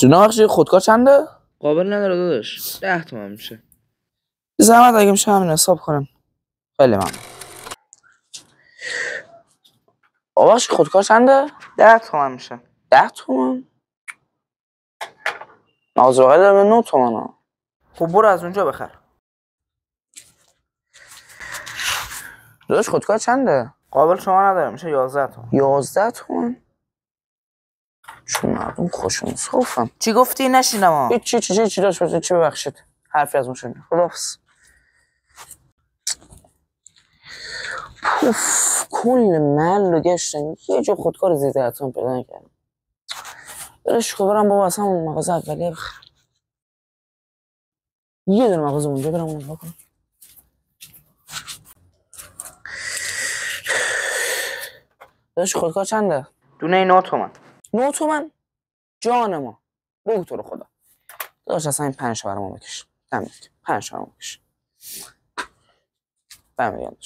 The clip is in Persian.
جناب بخشی خودکار چنده؟ قابل نداره داداش. 10 تومن میشه. زحمت اگه میشه همین حساب کنم. خیلی ممنون. باباش خودکار چنده؟ 10 تومن میشه. 10 تومن؟ نازوهای داره 9 تومن ها. خب برو از اونجا بخر. داداش خودکار چنده؟ قابل شما نداره میشه 11 تومن. 11 تومن؟ چون مردم خوشون صافم. چی گفتی نشینم ها؟ چی داشت چی ببخشید. حرفی از اون شنید. خداحافظ. پوف کل محل رو گشتم یه جا خودکار زیر 10 تومن پیدا نکردم. برش که برم بابا اصلا اون مغازه اولیه بخرم. یه دونه مغازه اونجا برم اون نگاه کنم. داداش خودکار چنده؟ دونه 9 تومن. 9 تومن؟ جان ما بگو تو رو خدا. داداش اصلا این 5 تا برام بکش. دمت 5 تا برام بکش. دمت گرم.